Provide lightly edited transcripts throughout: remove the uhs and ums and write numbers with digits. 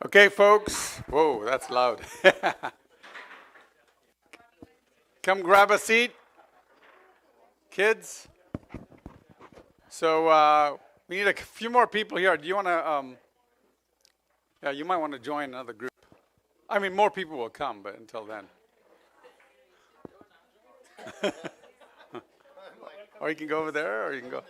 Okay, folks. Whoa, that's loud. Come grab a seat, kids. So we need a few more people here. Do you want to? Yeah, you might want to join another group. I mean, more people will come, but until then. Or you can go over there, or you can go.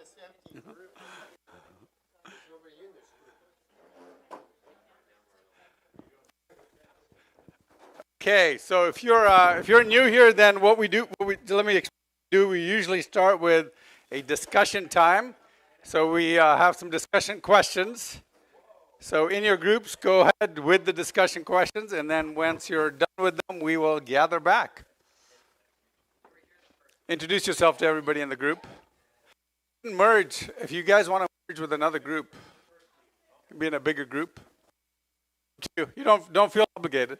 Okay, so if you're new here, then what we do, let me explain. We usually start with a discussion time. So we have some discussion questions. So in your groups, go ahead with the discussion questions, and then once you're done with them, we will gather back. Introduce yourself to everybody in the group. Merge. If you guys want to merge with another group, be in a bigger group. You don't feel obligated.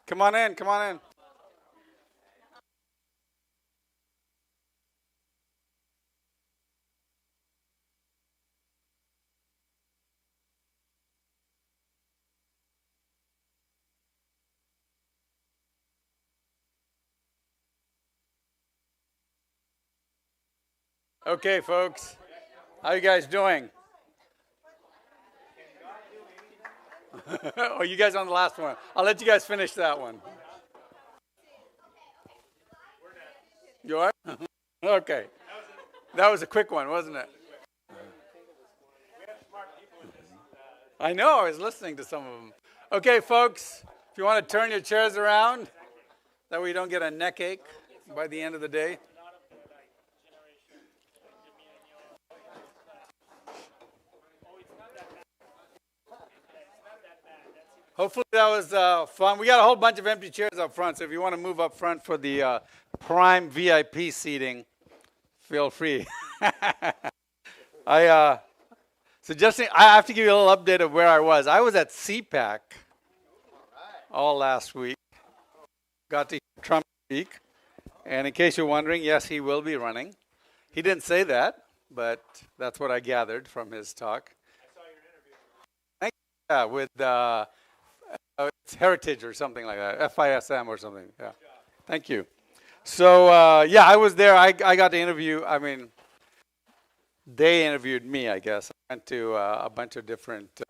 Come on in, come on in. Okay, folks. How you guys doing? Oh, you guys on the last one. I'll let you guys finish that one. You are? Okay. That was a quick one, wasn't it? I know, I was listening to some of them. Okay, folks, if you want to turn your chairs around, that way you don't get a neck ache by the end of the day. Hopefully that was fun. We got a whole bunch of empty chairs up front, so if you want to move up front for the prime VIP seating, feel free. I have to give you a little update of where I was. I was at CPAC all last week. Got to hear Trump speak. And in case you're wondering, yes, he will be running. He didn't say that, but that's what I gathered from his talk. I saw your interview. Thank you. Yeah, with it's Heritage or something like that, FISM or something. Yeah. Thank you. So, yeah, I was there. I got to interview. I mean, they interviewed me, I guess. I went to a bunch of different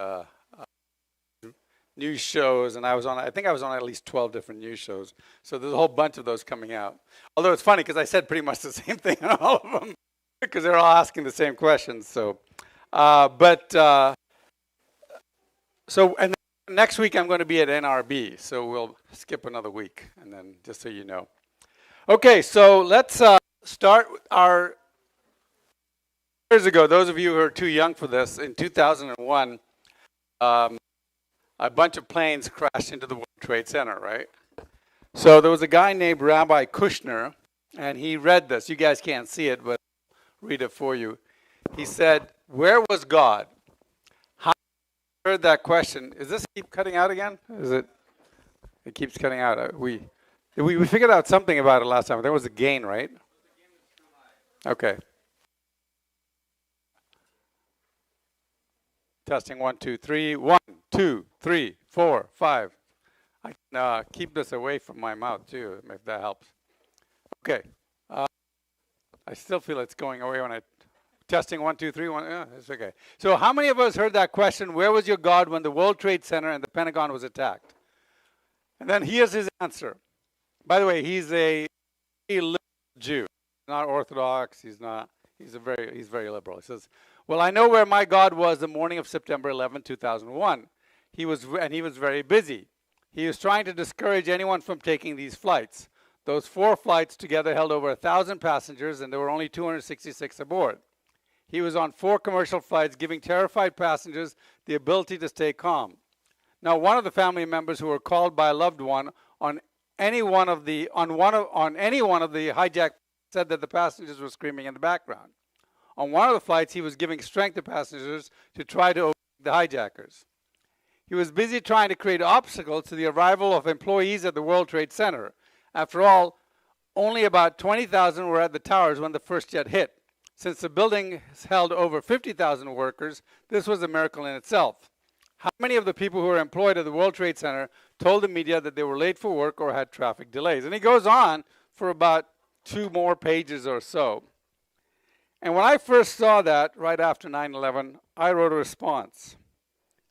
news shows, and I think I was on at least 12 different news shows. So there's a whole bunch of those coming out. Although it's funny because I said pretty much the same thing on all of them because they're all asking the same questions. So, and next week I'm going to be at NRB, so we'll skip another week, and then just so you know. Okay, so let's start our years ago. Those of you who are too young for this, in 2001, a bunch of planes crashed into the World Trade Center, right? So there was a guy named Rabbi Kushner, and he read this. You guys can't see it, but I'll read it for you. He said, "Where was God?" Heard that question. Is this keep cutting out again? Is it? It keeps cutting out. We figured out something about it last time. There was a gain, right? Okay. Testing 1, 2, 3. 1, 2, 3, 4, 5. I can keep this away from my mouth too, if that helps. Okay. I still feel it's going away when I. Testing 1, 2, 3, 1. Yeah, it's okay. So how many of us heard that question, where was your God when the World Trade Center and the Pentagon was attacked? And then here's his answer. By the way, he's a liberal Jew, not Orthodox. He's very liberal. He says, "Well, I know where my God was the morning of September 11, 2001. He was very busy. He was trying to discourage anyone from taking these flights. Those 4 flights together held over 1,000 passengers, and there were only 266 aboard. He was on 4 commercial flights, giving terrified passengers the ability to stay calm. Now, one of the family members who were called by a loved one on any one of the hijacked said that the passengers were screaming in the background. On one of the flights, he was giving strength to passengers to try to overtake the hijackers. He was busy trying to create obstacles to the arrival of employees at the World Trade Center. After all, only about 20,000 were at the towers when the first jet hit. Since the building held over 50,000 workers, this was a miracle in itself. How many of the people who were employed at the World Trade Center told the media that they were late for work or had traffic delays? And he goes on for about 2 more pages or so. And when I first saw that, right after 9/11, I wrote a response.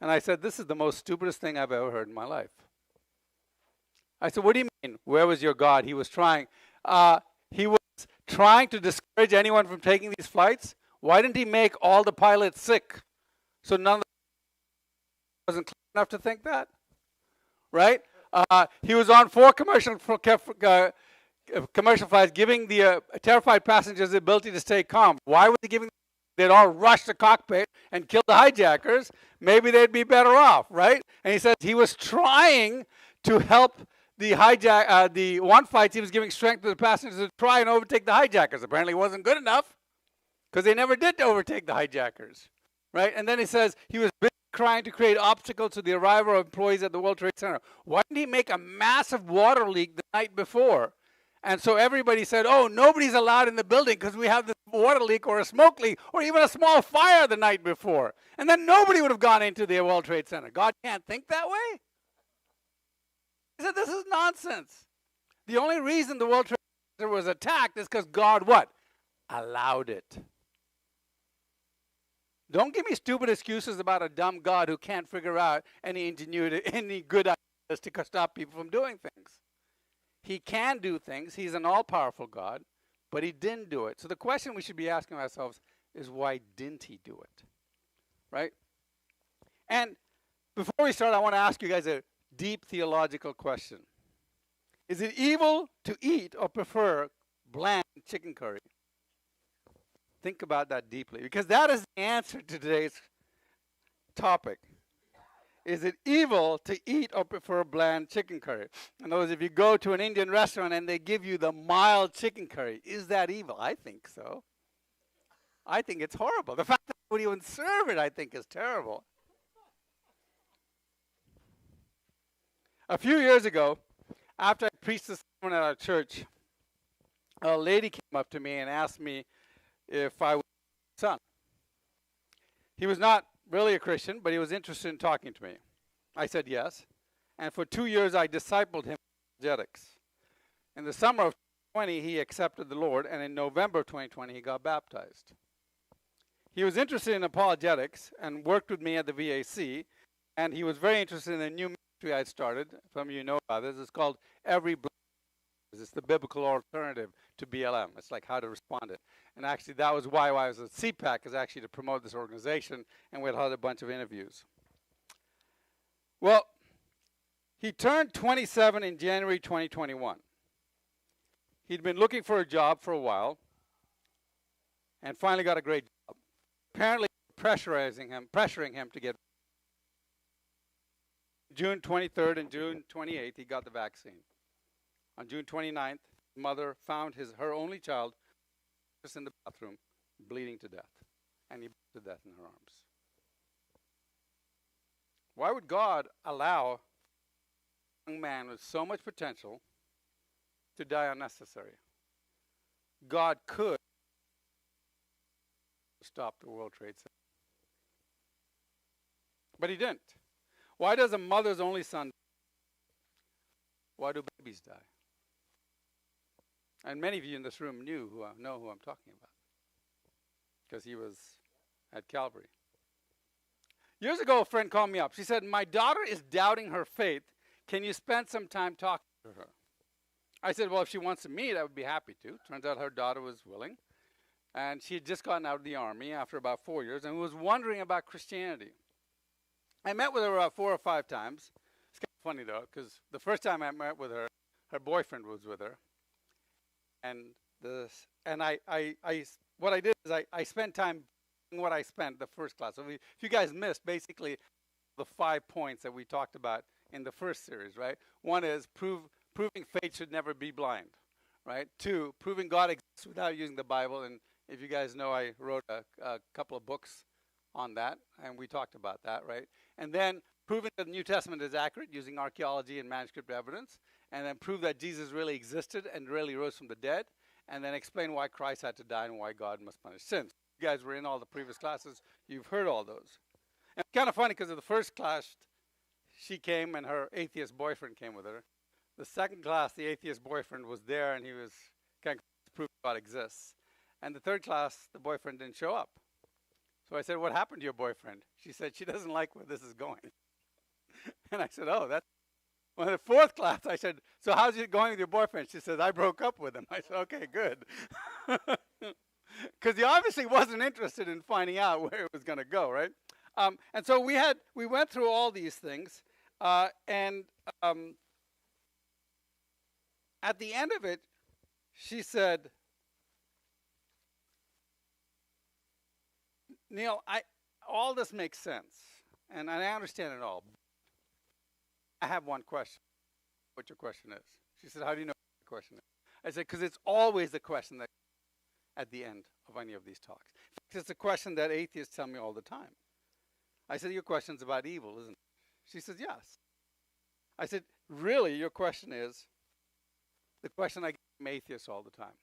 And I said, this is the most stupidest thing I've ever heard in my life. I said, what do you mean? Where was your God? He was trying to discourage anyone from taking these flights. Why didn't he make all the pilots sick? So none of them wasn't clear enough to think that, right? He was on 4 commercial flights, giving the terrified passengers the ability to stay calm. Why was he giving? They'd all rush the cockpit and kill the hijackers. Maybe they'd be better off, right? And he says he was trying to help the one flight. He was giving strength to the passengers to try and overtake the hijackers. Apparently it wasn't good enough because they never did overtake the hijackers, right? And then he says he was busy trying to create obstacles to the arrival of employees at the World Trade Center. Why didn't he make a massive water leak the night before? And so everybody said, oh, nobody's allowed in the building because we have this water leak or a smoke leak or even a small fire the night before. And then nobody would have gone into the World Trade Center. God can't think that way? He said, this is nonsense. The only reason the World Trade Center was attacked is because God what? Allowed it. Don't give me stupid excuses about a dumb God who can't figure out any ingenuity, any good ideas to stop people from doing things. He can do things. He's an all-powerful God, but he didn't do it. So the question we should be asking ourselves is, why didn't he do it? Right? And before we start, I want to ask you guys a deep theological question. Is it evil to eat or prefer bland chicken curry? Think about that deeply, because that is the answer to today's topic. Is it evil to eat or prefer bland chicken curry? In other words, if you go to an Indian restaurant and they give you the mild chicken curry, is that evil? I think so. I think it's horrible. The fact that they would even serve it, I think, is terrible. A few years ago, after I preached this sermon at our church, a lady came up to me and asked me if I was her son. He was not really a Christian, but he was interested in talking to me. I said yes. And for 2 years, I discipled him in apologetics. In the summer of 2020, he accepted the Lord, and in November of 2020, he got baptized. He was interested in apologetics and worked with me at the VAC, and he was very interested in a new ministry I had started. Some of you know about this. It's called Every Blessing. It's the biblical alternative to BLM. It's like how to respond to it. And actually, that was why I was at CPAC, is actually to promote this organization, and we had a bunch of interviews. Well, he turned 27 in January 2021. He'd been looking for a job for a while, and finally got a great job. Apparently pressuring him to get. June 23rd and June 28th, he got the vaccine. On June 29th, his mother found her only child just in the bathroom, bleeding to death. And he bled to death in her arms. Why would God allow a young man with so much potential to die unnecessary? God could stop the World Trade Center. But he didn't. Why does a mother's only son die? Why do babies die? And many of you in this room know who I'm talking about, because he was at Calvary. Years ago, a friend called me up. She said, my daughter is doubting her faith. Can you spend some time talking to her? I said, well, if she wants to meet, I would be happy to. Turns out her daughter was willing. And she had just gotten out of the army after about 4 years and was wondering about Christianity. I met with her about 4 or 5 times. It's kind of funny, though, because the first time I met with her, her boyfriend was with her. And what I did is I spent time doing what I spent the first class. So if you guys missed, basically, the 5 points that we talked about in the first series, right? One is proving faith should never be blind, right? 2, proving God exists without using the Bible. And if you guys know, I wrote a couple of books on that, and we talked about that, right? And then proving that the New Testament is accurate using archaeology and manuscript evidence, and then prove that Jesus really existed and really rose from the dead, and then explain why Christ had to die and why God must punish sins. You guys were in all the previous classes. You've heard all those. And it's kind of funny because of the first class, she came and her atheist boyfriend came with her. The second class, the atheist boyfriend was there and he was kind of proof God exists. And the third class, the boyfriend didn't show up. So I said, what happened to your boyfriend? She said, she doesn't like where this is going. And I said, oh, that's... Well, in the fourth class, I said, so how's it going with your boyfriend? She said, I broke up with him. I said, okay, good. Because he obviously wasn't interested in finding out where it was going to go, right? And so we went through all these things. And at the end of it, she said, Neil, all this makes sense. And I understand it all. I have one question. What your question is? She said, how do you know what the question is? I said, because it's always the question that at the end of any of these talks. In fact, it's a question that atheists tell me all the time. I said, your question's about evil, isn't it? She says, yes. I said, really, your question is the question I get from atheists all the time.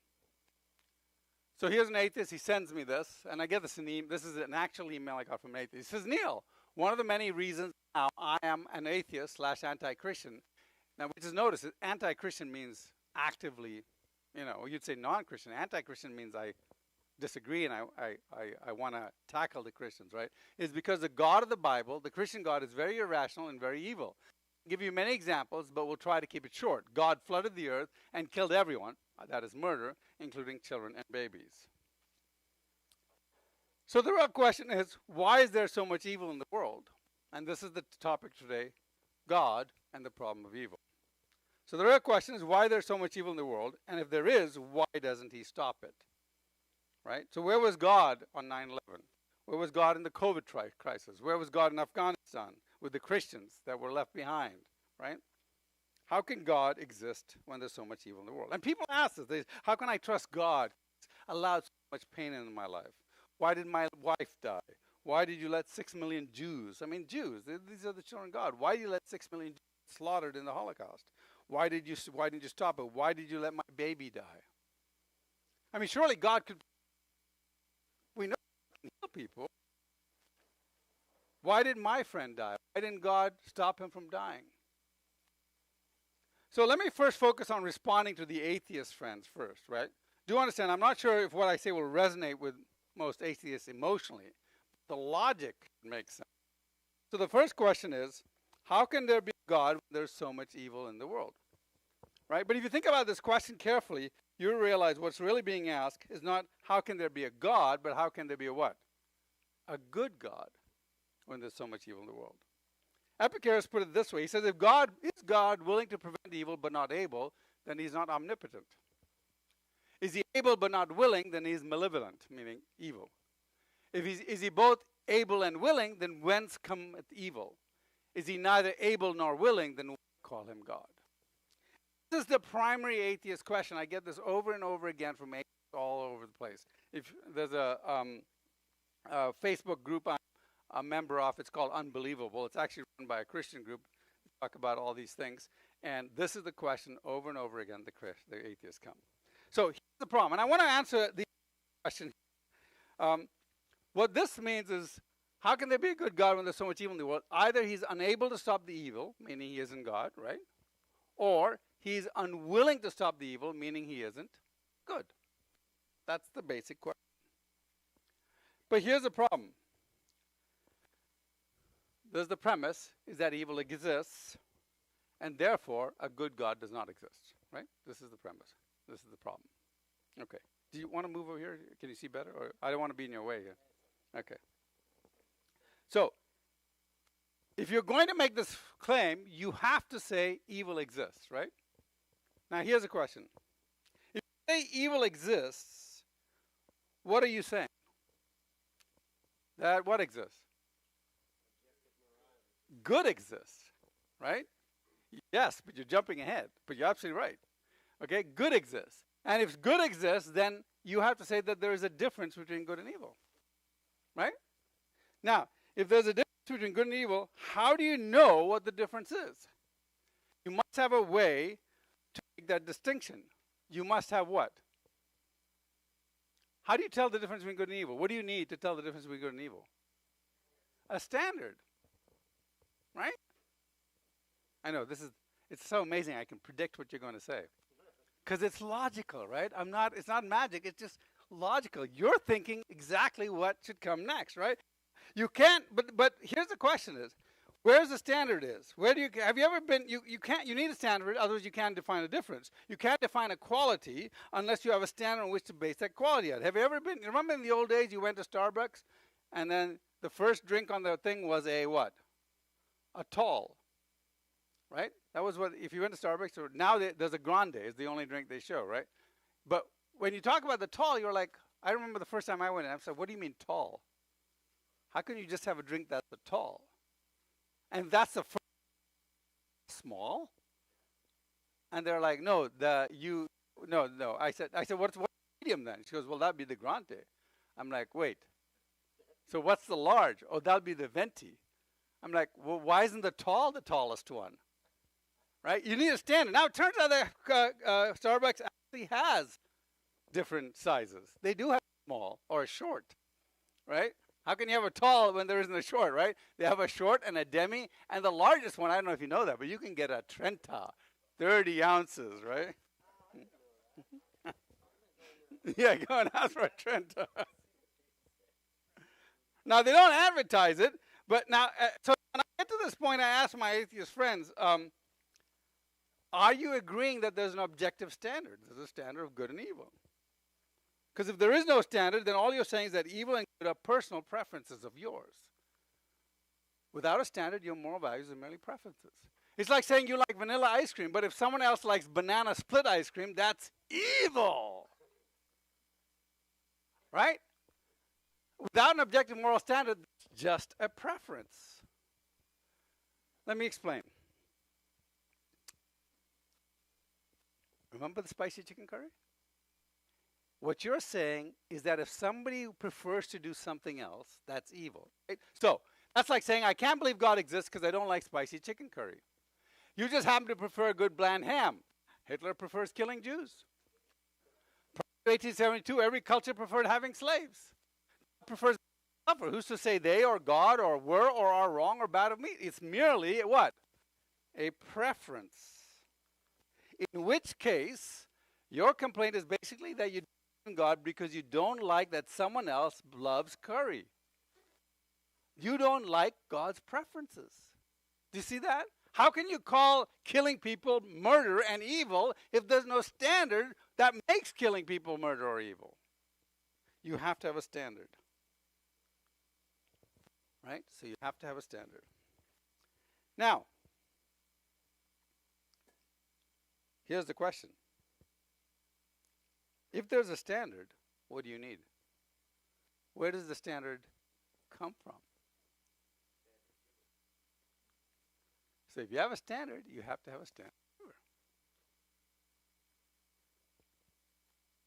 So here's an atheist, he sends me this, and I get this in the email. This is an actual email I got from an atheist. He says, Neil, one of the many reasons now I am an atheist / anti-Christian. Now, we just notice that anti-Christian means actively, you'd say non-Christian. Anti-Christian means I disagree and I want to tackle the Christians, right? Is because the God of the Bible, the Christian God, is very irrational and very evil. I'll give you many examples, but we'll try to keep it short. God flooded the earth and killed everyone. That is murder, including children and babies. So the real question is, why is there so much evil in the world? And this is the topic today, God and the problem of evil. So the real question is, why there's so much evil in the world? And if there is, why doesn't he stop it? Right? So where was God on 9/11? Where was God in the COVID crisis? Where was God in Afghanistan with the Christians that were left behind? Right? How can God exist when there's so much evil in the world? And people ask us, how can I trust God? It's allowed so much pain in my life. Why did my wife die? Why did you let 6 million Jews, Jews, these are the children of God. Why did you let 6 million Jews slaughtered in the Holocaust? Why didn't you stop it? Why did you let my baby die? Surely God could, we know he can heal people. Why did my friend die? Why didn't God stop him from dying? So let me first focus on responding to the atheist friends first, right? Do understand, I'm not sure if what I say will resonate with most atheists emotionally. The logic makes sense. So the first question is, how can there be a God when there's so much evil in the world? Right? But if you think about this question carefully, you realize what's really being asked is not how can there be a God, but how can there be a what? A good God when there's so much evil in the world. Epicurus put it this way. He says, if God is God willing to prevent evil but not able, then he's not omnipotent. Is he able but not willing, then he's malevolent, meaning evil. Is he both able and willing, then whence cometh evil? Is he neither able nor willing, then call him God. This is the primary atheist question. I get this over and over again from atheists all over the place. If there's a Facebook group I'm a member of, it's called Unbelievable. It's actually run by a Christian group. We talk about all these things. And this is the question over and over again the atheists come. So here's the problem. And I want to answer the question. What this means is, how can there be a good God when there's so much evil in the world? Either he's unable to stop the evil, meaning he isn't God, right? Or he's unwilling to stop the evil, meaning he isn't good. That's the basic question. But here's the problem. There's the premise is that evil exists, and therefore a good God does not exist, right? This is the premise. This is the problem. Okay. Do you want to move over here? Can you see better? Or I don't want to be in your way here. Okay. So, if you're going to make this claim, you have to say evil exists, right? Now, here's a question. If you say evil exists, what are you saying? That what exists? Good exists, right? Yes, but you're jumping ahead. But you're absolutely right. Okay, good exists. And if good exists, then you have to say that there is a difference between good and evil. Right? Now, if there's a difference between good and evil, how do you know what the difference is? You must have a way to make that distinction. You must have what? How do you tell the difference between good and evil? What do you need to tell the difference between good and evil? A standard, right? I know it's so amazing I can predict what you're going to say. Because it's logical, right? It's not magic, it's just logical. You're thinking exactly what should come next, right? You can't, but here's the question is, where's the standard is? Have you ever been, you need a standard, otherwise you can't define a difference. You can't define a quality unless you have a standard on which to base that quality on. Have you ever been, remember in the old days you went to Starbucks and then the first drink on the thing was a what? A tall, right? That was what, if you went to Starbucks, or now there's a grande, is the only drink they show, right? But when you talk about the tall, you're like, I remember the first time I went in, I said, what do you mean tall? How can you just have a drink that's a tall? And that's the first small. And they're like, no, no. I said, what's medium then? She goes, well, that'd be the grande. I'm like, wait. So what's the large? Oh, that'll be the venti. I'm like, well, why isn't the tall the tallest one? Right? You need a standard. Now it turns out that Starbucks actually has different sizes. They do have a small or a short, right? How can you have a tall when there isn't a short, right? They have a short and a demi, and the largest one, I don't know if you know that, but you can get a Trenta, 30 ounces, right? Yeah, go and ask for a Trenta. Now, they don't advertise it, but now, so when I get to this point, I ask my atheist friends, are you agreeing that there's an objective standard? There's a standard of good and evil. Because if there is no standard, then all you're saying is that evil and good are personal preferences of yours. Without a standard, your moral values are merely preferences. It's like saying you like vanilla ice cream, but if someone else likes banana split ice cream, that's evil. Right? Without an objective moral standard, it's just a preference. Let me explain. Remember the spicy chicken curry? What you're saying is that if somebody prefers to do something else, that's evil. Right? So that's like saying, I can't believe God exists because I don't like spicy chicken curry. You just happen to prefer good bland ham. Hitler prefers killing Jews. Prior to 1872, every culture preferred having slaves. Prefers suffer. Who's to say they or God or were or are wrong or bad of me? It's merely what? A preference. In which case, your complaint is basically that you God because you don't like that someone else loves curry. You don't like God's preferences. Do you see that? How can you call killing people murder and evil if there's no standard that makes killing people murder or evil? You have to have a standard. Right? So you have to have a standard. Now, here's the question. If there's a standard, what do you need? Where does the standard come from? So if you have a standard, you have to have a standard giver.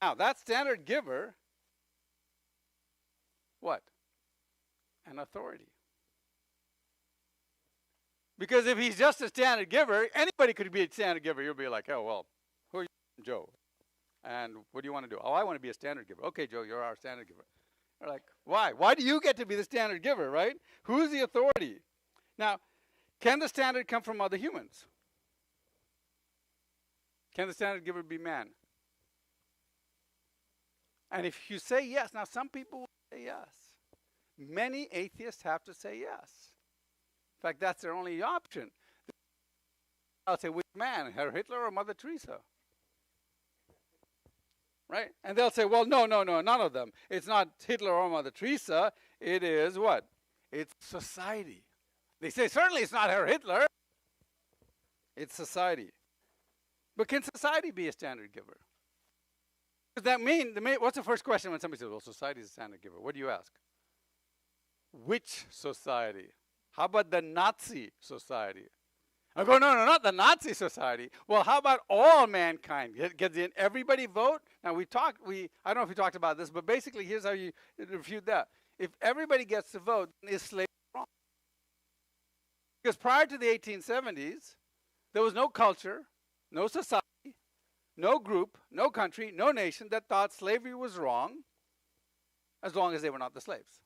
Now, that standard giver, what? An authority. Because if he's just a standard giver, anybody could be a standard giver. You'll be like, oh, well, who are you, Joe? And what do you want to do? Oh, I want to be a standard giver. Okay, Joe, you're our standard giver. They're like, why? Why do you get to be the standard giver, right? Who's the authority? Now, can the standard come from other humans? Can the standard giver be man? And if you say yes, now some people will say yes. Many atheists have to say yes. In fact, that's their only option. I'll say, which man, Herr Hitler or Mother Teresa? Right? And they'll say, well, no, none of them. It's not Hitler or Mother Teresa. It is what? It's society. They say, certainly it's not Herr Hitler. It's society. But can society be a standard giver? Does that mean, what's the first question when somebody says, well, society is a standard giver? What do you ask? Which society? How about the Nazi society? I go, no, not the Nazi society. Well, how about all mankind? Gets in everybody vote? Now I don't know if we talked about this, but basically here's how you refute that. If everybody gets to vote, then is slavery wrong? Because prior to the 1870s, there was no culture, no society, no group, no country, no nation that thought slavery was wrong. as long as they were not the slaves.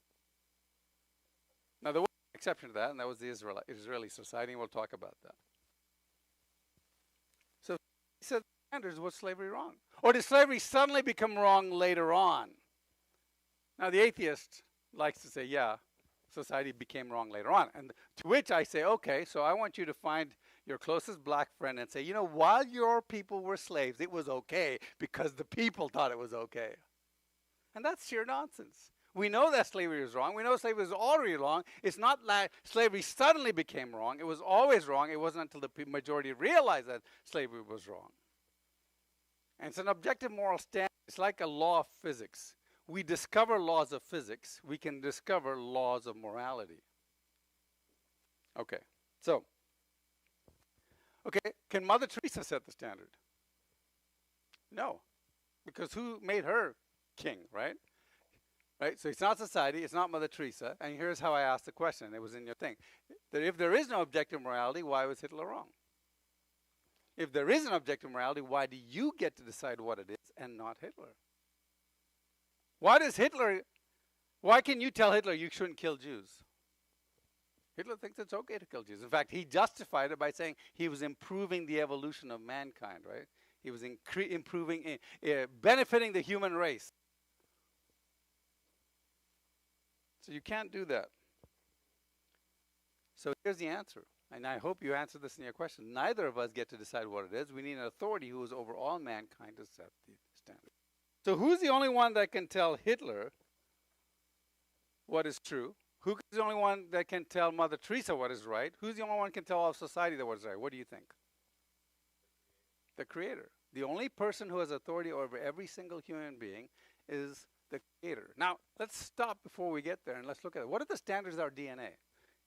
Now, there was an exception to that, and that was the Israeli society, and we'll talk about that. So he said, standards, was slavery wrong? Or did slavery suddenly become wrong later on? Now, the atheist likes to say, yeah, society became wrong later on. And to which I say, okay, so I want you to find your closest black friend and say, you know, while your people were slaves, it was okay because the people thought it was okay. And that's sheer nonsense. We know that slavery was wrong. We know slavery was already wrong. It's not like slavery suddenly became wrong. It was always wrong. It wasn't until the majority realized that slavery was wrong. And it's an objective moral standard. It's like a law of physics. We discover laws of physics. We can discover laws of morality. Okay, so, can Mother Teresa set the standard? No, because who made her king, right? Right, so it's not society, it's not Mother Teresa, and here's how I asked the question, it was in your thing. That if there is no objective morality, why was Hitler wrong? If there is an objective morality, why do you get to decide what it is and not Hitler? Why can you tell Hitler you shouldn't kill Jews? Hitler thinks it's okay to kill Jews. In fact, he justified it by saying he was improving the evolution of mankind, right? He was improving, benefiting the human race. So you can't do that. So here's the answer. And I hope you answered this in your question. Neither of us get to decide what it is. We need an authority who is over all mankind to set the standard. So who's the only one that can tell Hitler what is true? Who's the only one that can tell Mother Teresa what is right? Who's the only one that can tell all of society that what is right? What do you think? The Creator. The only person who has authority over every single human being is the Creator. Now, let's stop before we get there and let's look at it. What are the standards of our DNA?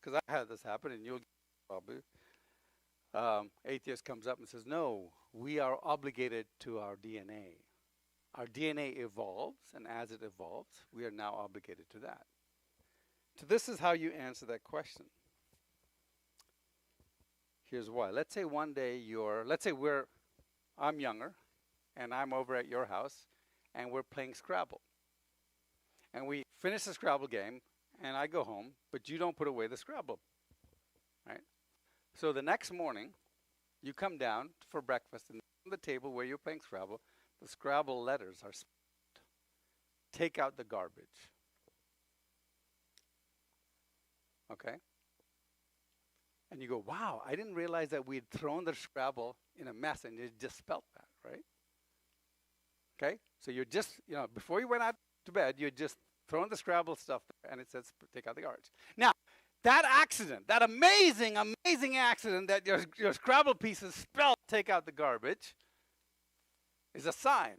Because I had this happen, and you'll probably. Atheist comes up and says, no, we are obligated to our DNA. Our DNA evolves, and as it evolves, we are now obligated to that. So this is how you answer that question. Here's why. Let's say one day I'm younger, and I'm over at your house, and we're playing Scrabble. And we finish the Scrabble game, and I go home, but you don't put away the Scrabble, right? So the next morning, you come down for breakfast, and on the table where you're playing Scrabble, the Scrabble letters are spelled. Take out the garbage. Okay? And you go, wow, I didn't realize that we'd thrown the Scrabble in a mess, and you just spelled that, right? Okay? So you're just, before you went out to bed, you just thrown the Scrabble stuff there, and it says take out the garbage. Now, that accident, that amazing, amazing accident that your Scrabble pieces spelled take out the garbage is a sign.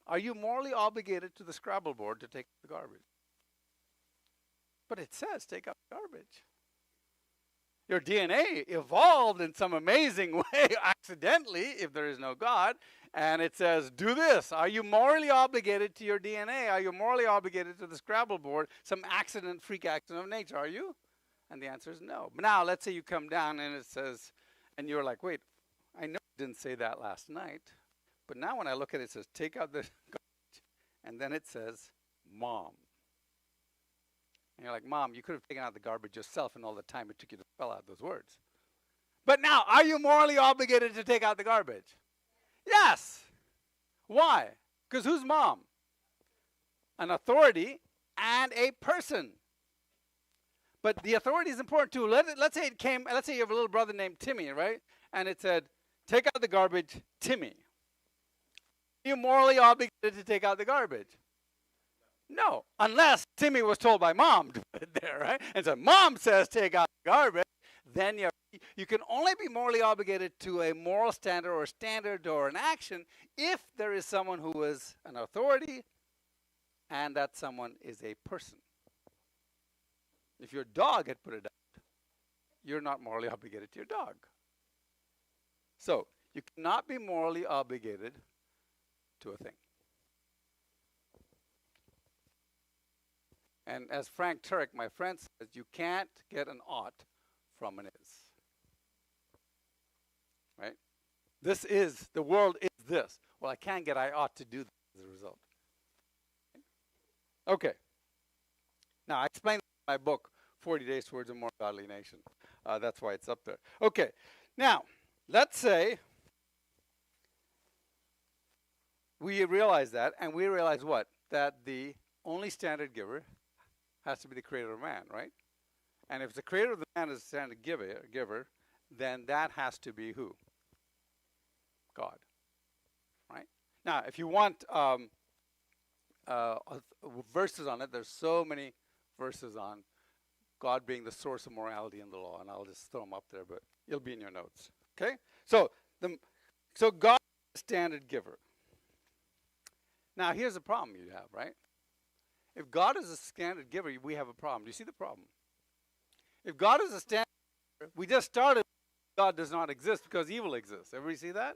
Are you morally obligated to the Scrabble board to take out the garbage? But it says take out the garbage. Your DNA evolved in some amazing way, accidentally, if there is no God, and it says, do this. Are you morally obligated to your DNA? Are you morally obligated to the Scrabble board, some freak accident of nature? Are you? And the answer is no. But now, let's say you come down and it says, and you're like, wait, I know it didn't say that last night, but now when I look at it, it says, take out the garbage, and then it says, Mom. And you're like, Mom, you could have taken out the garbage yourself in all the time it took you to spell out those words. But now, are you morally obligated to take out the garbage? Yes. Why? Because who's Mom? An authority and a person. But the authority is important too. Let's say you have a little brother named Timmy, right? And it said, take out the garbage, Timmy. Are you morally obligated to take out the garbage? No, unless Timmy was told by Mom to put it there, right? And so Mom says take out the garbage, then you can only be morally obligated to a moral standard or an action if there is someone who is an authority and that someone is a person. If your dog had put it out, you're not morally obligated to your dog. So you cannot be morally obligated to a thing. And as Frank Turek, my friend, says, you can't get an ought from an is. Right? The world is this. Well, I can't get I ought to do this as a result. Okay, Now, I explained in my book, 40 Days Towards a More Godly Nation. That's why it's up there. Okay. Now, let's say we realize that, and we realize what? That the only standard giver has to be the creator of man, right? And if the creator of the man is the standard giver, then that has to be who? God, right? Now, if you want verses on it, there's so many verses on God being the source of morality in the law, and I'll just throw them up there, but it'll be in your notes. Okay? So God is the standard giver. Now, here's the problem you have, right? If God is a standard giver, we have a problem. Do you see the problem? If God is a standard giver, we just started God does not exist because evil exists. Everybody see that?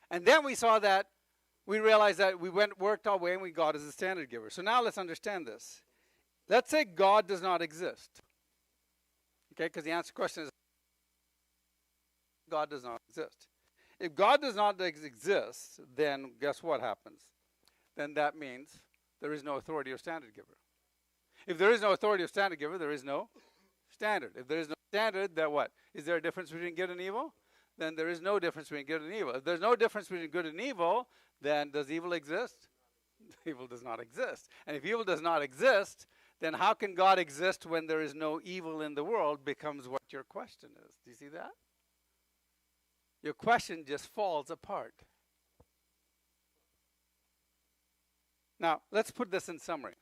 And then we saw that, we realized that we worked our way and we God is a standard giver. So now let's understand this. Let's say God does not exist. Okay, because the answer to the question is God does not exist. If God does not exist, then guess what happens? Then that means there is no authority or standard giver. If there is no authority or standard giver, there is no standard. If there is no standard, then what? Is there a difference between good and evil? Then there is no difference between good and evil. If there's no difference between good and evil, then does evil exist? Evil does not exist. And if evil does not exist, then how can God exist when there is no evil in the world becomes what your question is. Do you see that? Your question just falls apart. Now, let's put this in summary.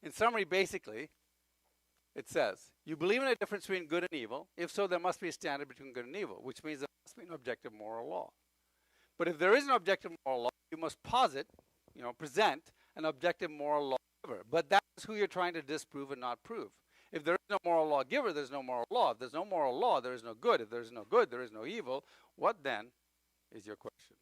In summary, basically, it says, you believe in a difference between good and evil. If so, there must be a standard between good and evil, which means there must be an objective moral law. But if there is an objective moral law, you must present an objective moral law giver. But that's who you're trying to disprove and not prove. If there is no moral law giver, there's no moral law. If there's no moral law, there is no good. If there's no good, there is no evil. What then is your question?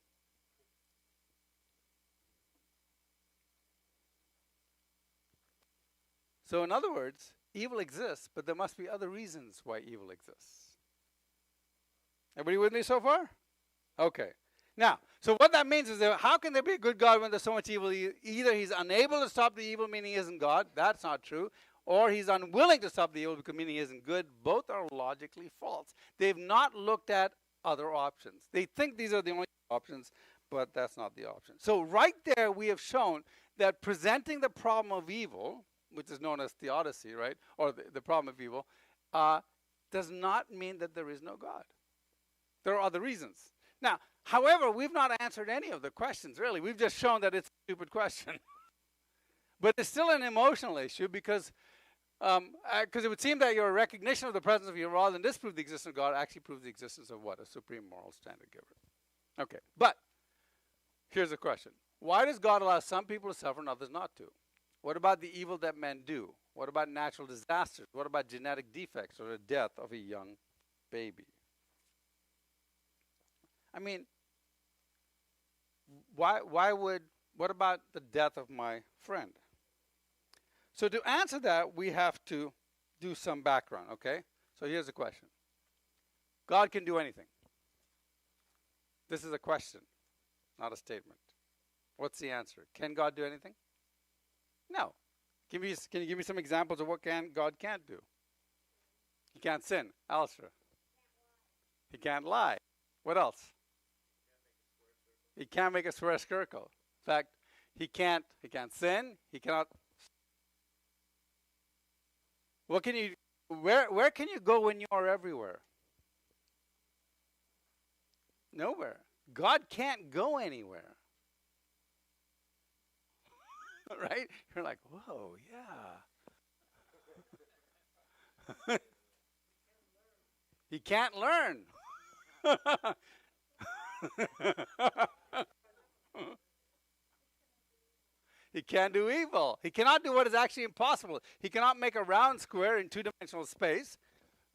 So in other words, evil exists, but there must be other reasons why evil exists. Everybody with me so far? Okay. Now, so what that means is that how can there be a good God when there's so much evil? Either he's unable to stop the evil, meaning he isn't God. That's not true. Or he's unwilling to stop the evil, meaning he isn't good. Both are logically false. They've not looked at other options. They think these are the only options, but that's not the option. So right there we have shown that presenting the problem of evil, which is known as theodicy, right, or the problem of evil, does not mean that there is no God. There are other reasons. Now, however, we've not answered any of the questions, really. We've just shown that it's a stupid question. But it's still an emotional issue because it would seem that your recognition of the presence of evil, rather than disprove the existence of God, actually proves the existence of what? A supreme moral standard giver. Okay, but here's the question. Why does God allow some people to suffer and others not to? What about the evil that men do? What about natural disasters? What about genetic defects or the death of a young baby? I mean, what about the death of my friend? So to answer that, we have to do some background, okay? So here's the question. God can do anything. This is a question, not a statement. What's the answer? Can God do anything? No. Can you give me some examples of what God can't do? He can't sin. Alistair. He can't lie. What else? He can't make a square circle. In fact, he can't sin. He cannot. What can you? Where can you go when you are everywhere? Nowhere. God can't go anywhere. Right? You're like, whoa, yeah. He can't learn. He can't do evil. He cannot do what is actually impossible. He cannot make a round square in two-dimensional space.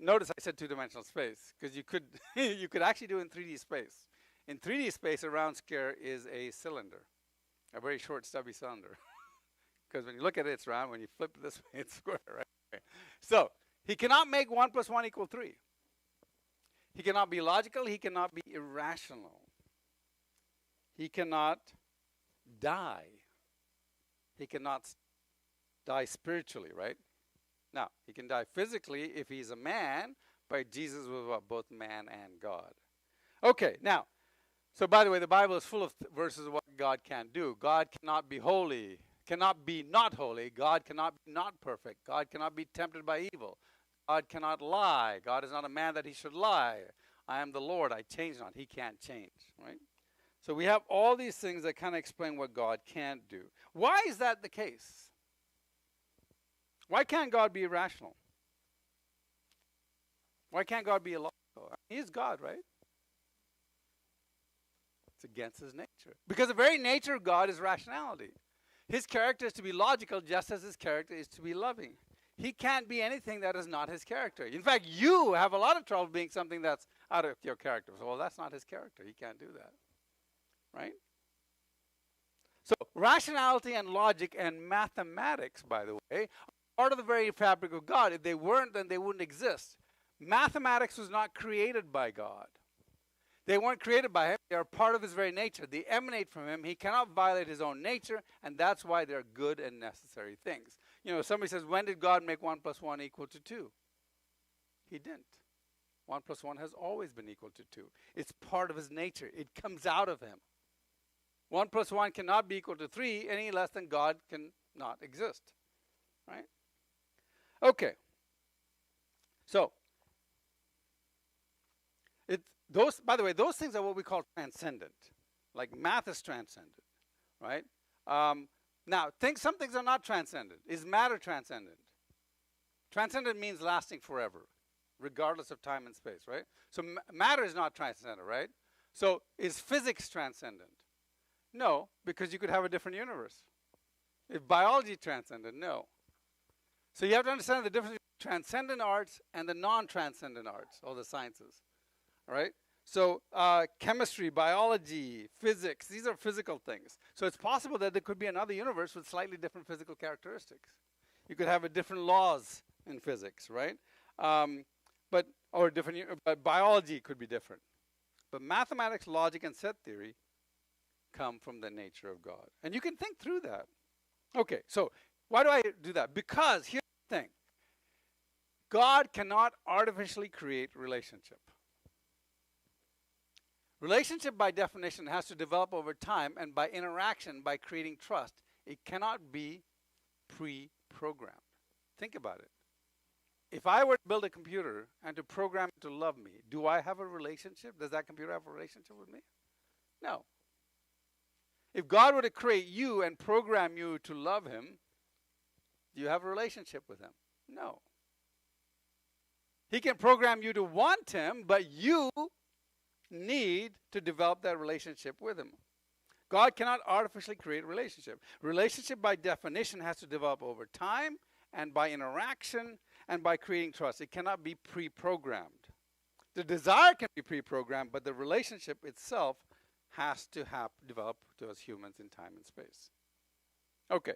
Notice I said two-dimensional space because you could you could actually do it in 3D space. In 3D space, a round square is a cylinder, a very short, stubby cylinder. Because when you look at it, it's round. When you flip it this way, it's square, right? Okay. So he cannot make 1 + 1 = 3. He cannot be logical. He cannot be irrational. He cannot die. He cannot die spiritually, right? Now, he can die physically if he's a man, but Jesus was what? Both man and God. Okay, now, so by the way, the Bible is full of verses of what God can do. God cannot be holy, cannot be not holy. God cannot be not perfect. God cannot be tempted by evil. God cannot lie. God is not a man that he should lie. I am the Lord, I change not. He can't change, right? So we have all these things that kind of explain what God can't do. Why is that the case? Why can't God be irrational? Why can't God be illogical? He is God, right? It's against his nature. Because the very nature of God is rationality. His character is to be logical just as his character is to be loving. He can't be anything that is not his character. In fact, you have a lot of trouble being something that's out of your character. So, well, that's not his character. He can't do that. Right? So, rationality and logic and mathematics, by the way, are part of the very fabric of God. If they weren't, then they wouldn't exist. Mathematics was not created by God. They weren't created by him. They are part of his very nature. They emanate from him. He cannot violate his own nature, and that's why they're good and necessary things. You know, somebody says, when did God make 1 + 1 = 2? He didn't. 1 + 1 has always been equal to 2. It's part of his nature. It comes out of him. 1 + 1 cannot be equal to 3 any less than God cannot exist. Right? Okay. So, by the way, those things are what we call transcendent. Like math is transcendent, right? Now, some things are not transcendent. Is matter transcendent? Transcendent means lasting forever, regardless of time and space, right? So matter is not transcendent, right? So is physics transcendent? No, because you could have a different universe. Is biology transcendent? No. So you have to understand the difference between transcendent arts and the non-transcendent arts, or the sciences. All right? So chemistry, biology, physics, these are physical things. So it's possible that there could be another universe with slightly different physical characteristics. You could have different laws in physics, right? But biology could be different. But mathematics, logic, and set theory come from the nature of God. And you can think through that. Okay, so why do I do that? Because here's the thing. God cannot artificially create relationship. Relationship, by definition, has to develop over time and by interaction, by creating trust. It cannot be pre-programmed. Think about it. If I were to build a computer and to program it to love me, do I have a relationship? Does that computer have a relationship with me? No. If God were to create you and program you to love him, do you have a relationship with him? No. He can program you to want him, but you need to develop that relationship with him. God cannot artificially create a relationship. Relationship, by definition, has to develop over time and by interaction and by creating trust. It cannot be pre-programmed. The desire can be pre-programmed, but the relationship itself has to develop to us humans in time and space. Okay.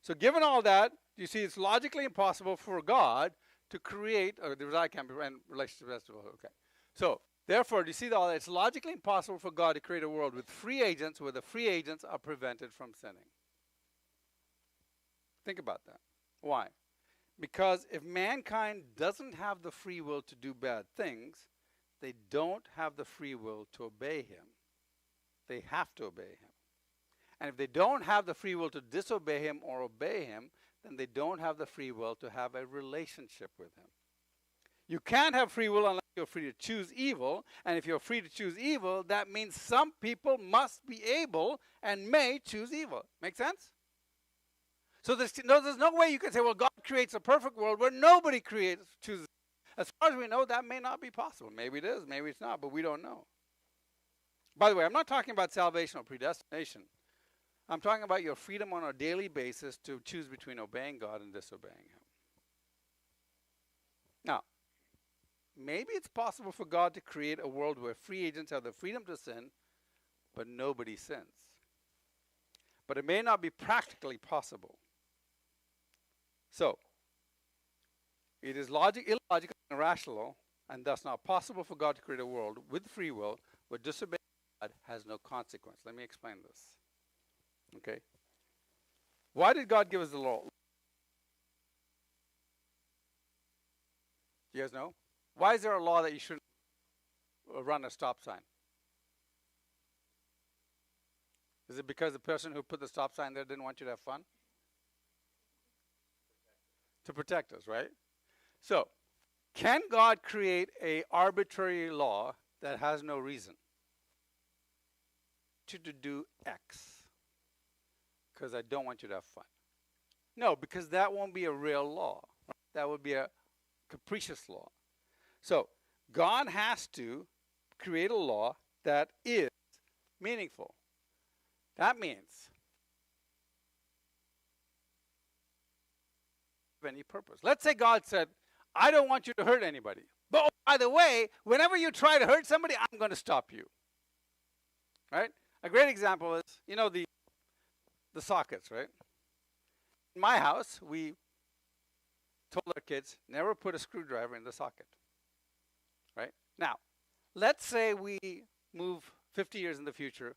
So given all that, you see it's logically impossible for God to create, or the desire can be, and relationship has to develop. Okay. So, therefore, do you see all that? It's logically impossible for God to create a world with free agents where the free agents are prevented from sinning. Think about that. Why? Because if mankind doesn't have the free will to do bad things, they don't have the free will to obey him. They have to obey him. And if they don't have the free will to disobey him or obey him, then they don't have the free will to have a relationship with him. You can't have free will unless you're free to choose evil. And if you're free to choose evil, that means some people must be able and may choose evil. Make sense? So there's no way you can say, well, God creates a perfect world where nobody chooses. As far as we know, that may not be possible. Maybe it is, maybe it's not, but we don't know. By the way, I'm not talking about salvation or predestination. I'm talking about your freedom on a daily basis to choose between obeying God and disobeying him. Now, maybe it's possible for God to create a world where free agents have the freedom to sin, but nobody sins. But it may not be practically possible. So, it is illogical and irrational, and thus not possible for God to create a world with free will where disobeying God has no consequence. Let me explain this. Okay? Why did God give us the law? You guys know? Why is there a law that you shouldn't run a stop sign? Is it because the person who put the stop sign there didn't want you to have fun? To protect us, right? So, can God create an arbitrary law that has no reason? You to do X because I don't want you to have fun. No, because that won't be a real law. That would be a capricious law. So, God has to create a law that is meaningful. That means any purpose. Let's say God said, I don't want you to hurt anybody. But oh, by the way, whenever you try to hurt somebody, I'm going to stop you. Right? A great example is, you know, the sockets, right? In my house, we told our kids, never put a screwdriver in the socket. Right? Now, let's say we move 50 years in the future,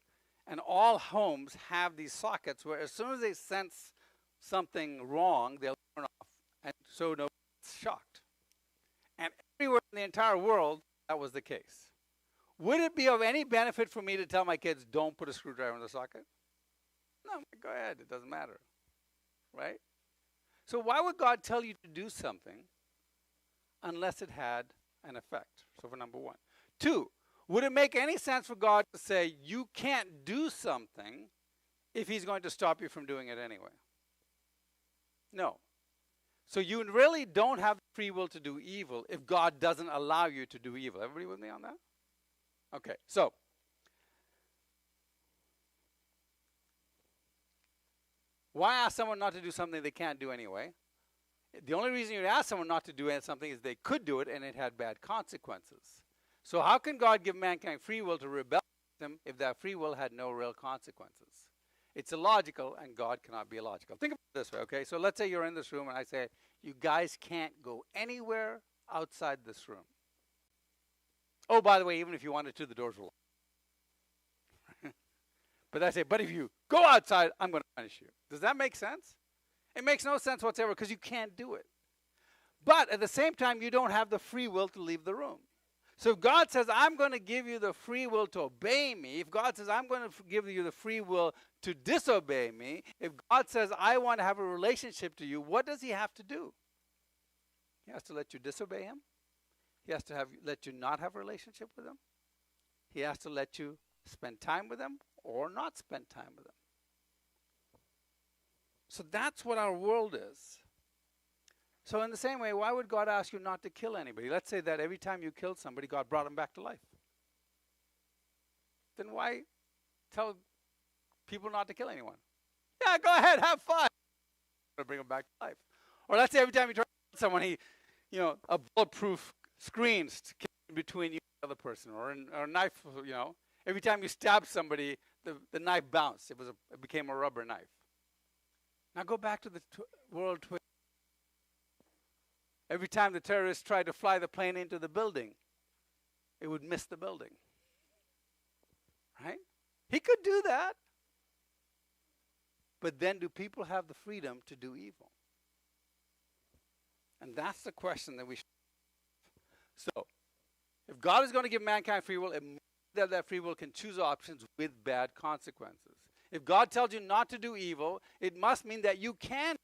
and all homes have these sockets where as soon as they sense something wrong, they'll turn off. And so nobody's shocked. And everywhere in the entire world, that was the case. Would it be of any benefit for me to tell my kids, don't put a screwdriver in the socket? No, go ahead. It doesn't matter. Right? So why would God tell you to do something unless it had an effect? So for number one. Two, would it make any sense for God to say you can't do something if he's going to stop you from doing it anyway? No. So you really don't have free will to do evil if God doesn't allow you to do evil. Everybody with me on that? Okay, so why ask someone not to do something they can't do anyway? The only reason you ask someone not to do something is they could do it and it had bad consequences. So how can God give mankind free will to rebel against him if that free will had no real consequences? It's illogical, and God cannot be illogical. Think about it this way, okay? So let's say you're in this room and I say, you guys can't go anywhere outside this room. Oh, by the way, even if you wanted to, the doors were locked. But I say, but if you go outside, I'm going to punish you. Does that make sense? It makes no sense whatsoever because you can't do it. But at the same time, you don't have the free will to leave the room. So if God says, I'm going to give you the free will to obey me, if God says, I'm going to give you the free will to disobey me, if God says, I want to have a relationship to you, what does he have to do? He has to let you disobey him. He has to let you not have a relationship with him. He has to let you spend time with him or not spend time with him. So that's what our world is. So in the same way, why would God ask you not to kill anybody? Let's say that every time you killed somebody, God brought them back to life. Then why tell people not to kill anyone? Yeah, go ahead, have fun. Bring them back to life. Or let's say every time you try to kill someone, a bulletproof screens to keep between you and the other person, or a knife. Every time you stab somebody, the knife bounced. It became a rubber knife. Now go back to the world. Every time the terrorists tried to fly the plane into the building, it would miss the building. Right? He could do that. But then do people have the freedom to do evil? And that's the question that we should ask. So, if God is going to give mankind free will, it means that free will can choose options with bad consequences. If God tells you not to do evil, it must mean that you can.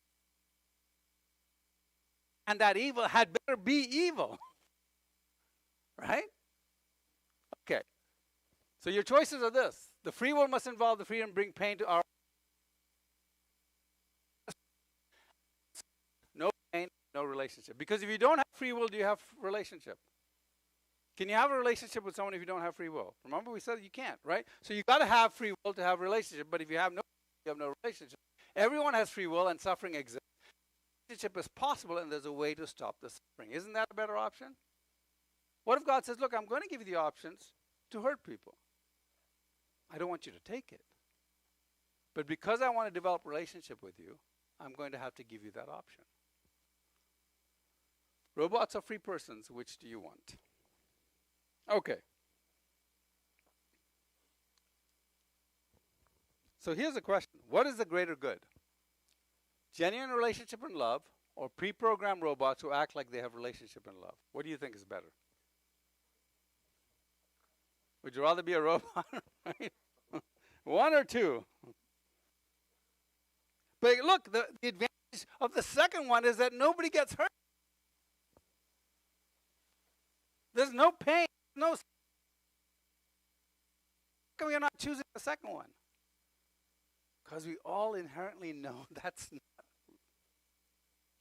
And that evil had better be evil. Right? Okay. So your choices are this. The free will must involve the freedom to bring pain to our no pain, no relationship. Because if you don't have free will, do you have relationship? Can you have a relationship with someone if you don't have free will? Remember we said you can't, right? So you've got to have free will to have a relationship, but if you have no relationship. Everyone has free will and suffering exists. Relationship is possible and there's a way to stop the suffering. Isn't that a better option? What if God says, look, I'm going to give you the options to hurt people. I don't want you to take it. But because I want to develop a relationship with you, I'm going to have to give you that option. Robots or free persons, which do you want? Okay. So here's the question. What is the greater good? Genuine relationship and love or pre-programmed robots who act like they have relationship and love? What do you think is better? Would you rather be a robot? Right? One or two? But look, the advantage of the second one is that nobody gets hurt. There's no pain. No. How come you're not choosing the second one? Because we all inherently know that's not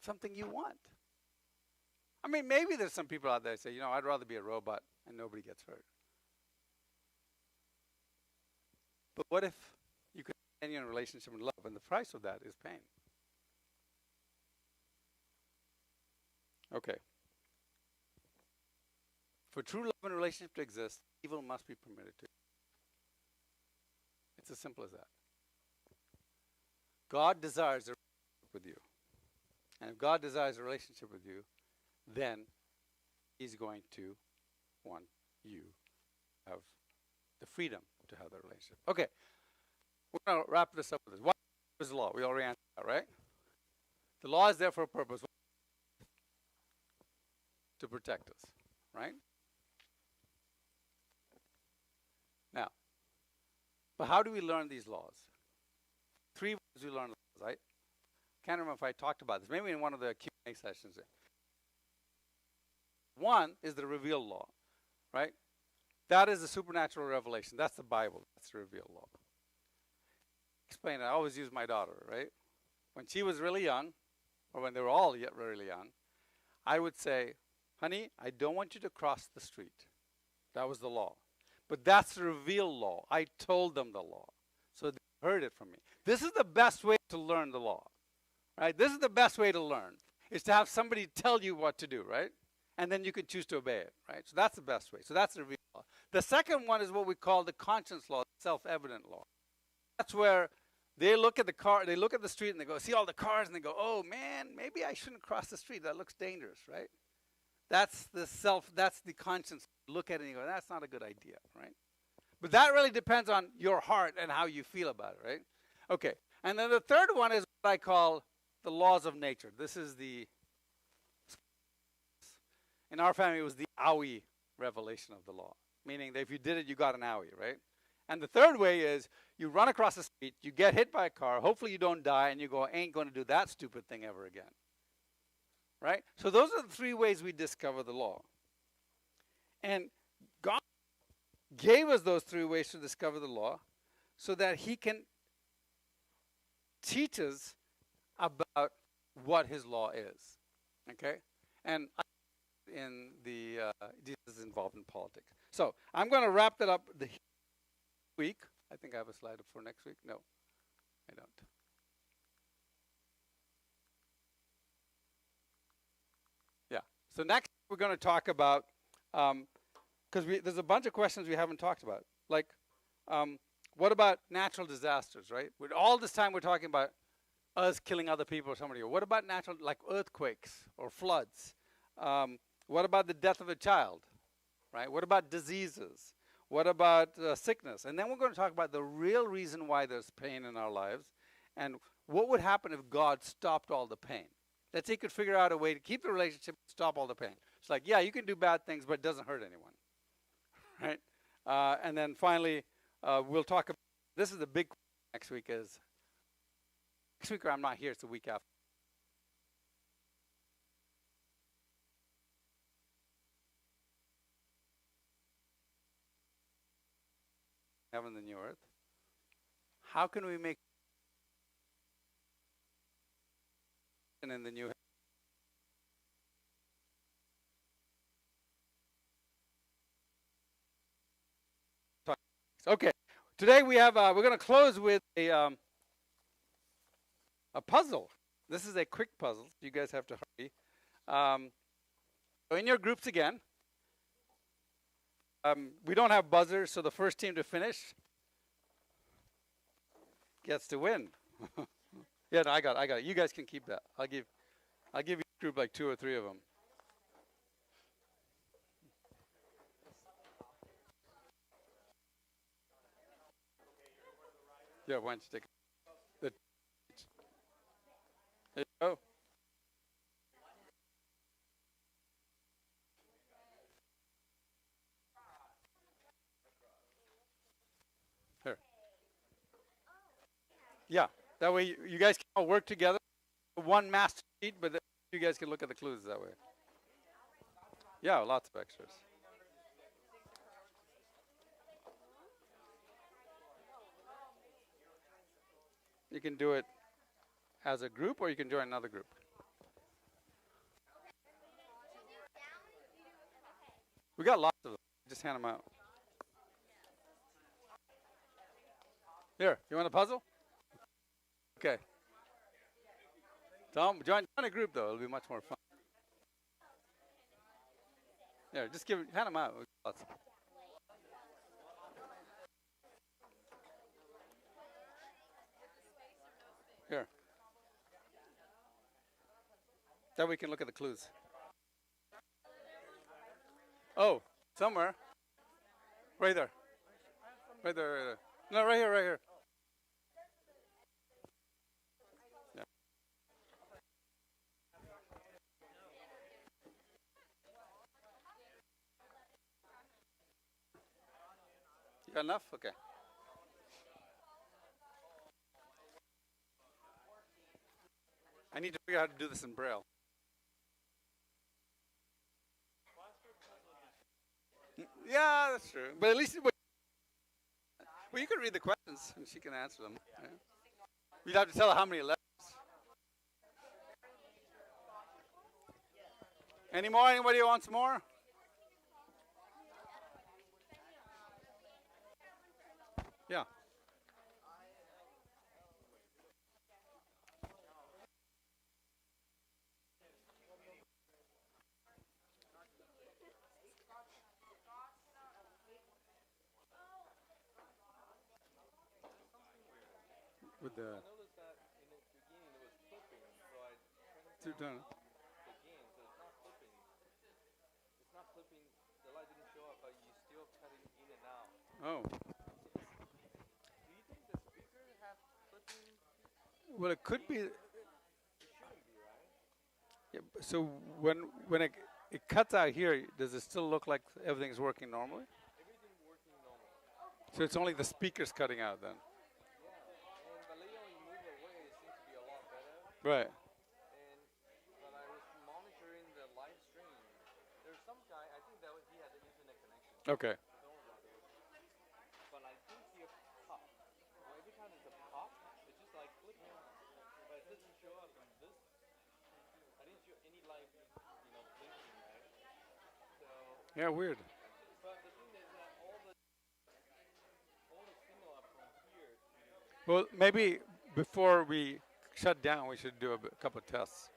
something you want. I mean, maybe there's some people out there that say, I'd rather be a robot and nobody gets hurt. But what if you could continue in a relationship and love, and the price of that is pain? Okay. For true love and relationship to exist, evil must be permitted to. It's as simple as that. God desires a relationship with you. And if God desires a relationship with you, then he's going to want you to have the freedom to have the relationship. Okay. We're going to wrap this up with this. What is the law? We already answered that, right? The law is there for a purpose. To protect us, right? Now, but how do we learn these laws? 3 ways we learn laws, right? Can't remember if I talked about this. Maybe in one of the Q&A sessions. One is the revealed law, right? That is the supernatural revelation. That's the Bible. That's the revealed law. Explain it. I always use my daughter, right? When she was really young, or when they were all yet really young, I would say, honey, I don't want you to cross the street. That was the law. But that's the revealed law. I told them the law. So they heard it from me. This is the best way to learn the law, right? This is the best way to learn, is to have somebody tell you what to do, right? And then you can choose to obey it, right? So that's the best way. So that's the revealed law. The second one is what we call the conscience law, self-evident law. That's where they look at the car, they look at the street and they go, see all the cars, and they go, oh man, maybe I shouldn't cross the street. That looks dangerous, right? That's the conscience. Look at it and you go, that's not a good idea, right? But that really depends on your heart and how you feel about it, right? Okay. And then the third one is what I call the laws of nature. This is in our family, it was the owie revelation of the law, meaning that if you did it, you got an owie, right? And the third way is you run across the street, you get hit by a car, hopefully you don't die, and you go, I ain't going to do that stupid thing ever again. Right? So those are the 3 ways we discover the law. And God gave us those 3 ways to discover the law so that he can teach us about what his law is. Okay? And in the Jesus is involved in politics. So I'm going to wrap that up the week. I think I have a slide for next week. No, I don't. Yeah. So next we're going to talk about, because there's a bunch of questions we haven't talked about. Like, what about natural disasters, right? With all this time we're talking about us killing other people or somebody. What about natural, like earthquakes or floods? What about the death of a child, right? What about diseases? What about sickness? And then we're going to talk about the real reason why there's pain in our lives and what would happen if God stopped all the pain. Let's say he could figure out a way to keep the relationship, stop all the pain. It's like, yeah, you can do bad things, but it doesn't hurt anyone, right? And then finally, we'll talk about, this is the big next week is, next week I'm not here, it's the week after. Heaven and the new earth. How can we make in the new heaven? Okay, today we have we're going to close with a puzzle. This is a quick puzzle. You guys have to hurry. So in your groups again. We don't have buzzers, so the first team to finish gets to win. Yeah, no, I got it. You guys can keep that. I'll give each group like 2 or 3 of them. Yeah, why don't you take it? There you go. Yeah, that way you guys can all work together. One master sheet, but then you guys can look at the clues that way. Yeah, lots of extras. You can do it as a group, or you can join another group. We got lots of them. Just hand them out. Here, you want a puzzle? Okay. Tom, join a group though. It'll be much more fun. Here, just hand them out. Lots. Here. Then we can look at the clues. Oh, somewhere. Right there. Right there. Right there. No, right here. Right here. Yeah. You got enough? Okay. I need to figure out how to do this in Braille. Yeah, that's true. But at least, well, you can read the questions and she can answer them. Yeah. You'd have to tell her how many letters. Any more? Anybody wants more? Yeah. With the. Oh. Well, it could be. Yeah, so when it cuts out here, does it still look like everything's working normally? So it's only the speakers cutting out then. Right. Okay. Yeah, weird. Well, maybe before we shut down, we should do a couple of tests.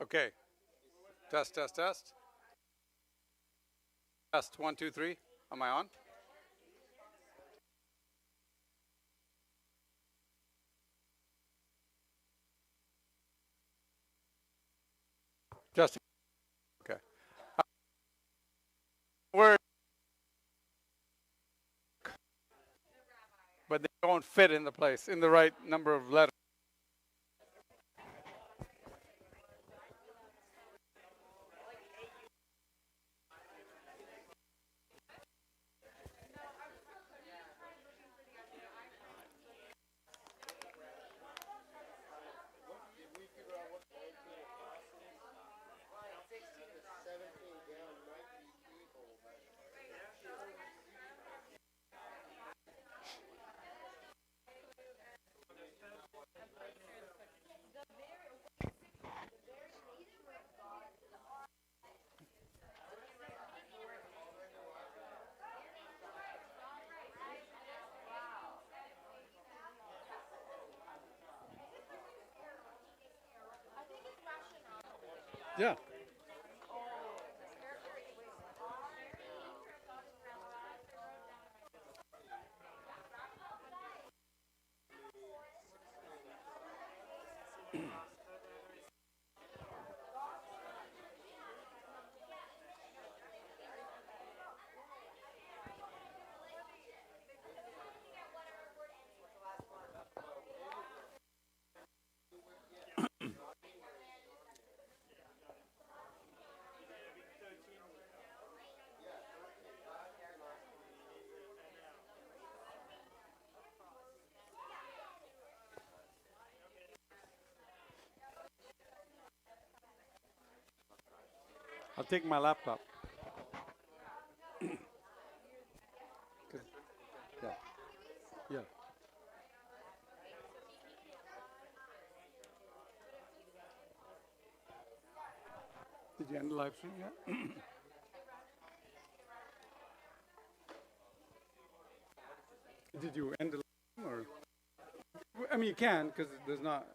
Okay. Test, test, test. Test. 1, 2, 3. Am I on? Just okay. Word, but they don't fit in the place in the right number of letters. Yeah. I'll take my laptop. 'Cause- Yeah. Yeah. Did you end the live stream yet? Did you end the live stream or? I mean, you can because there's not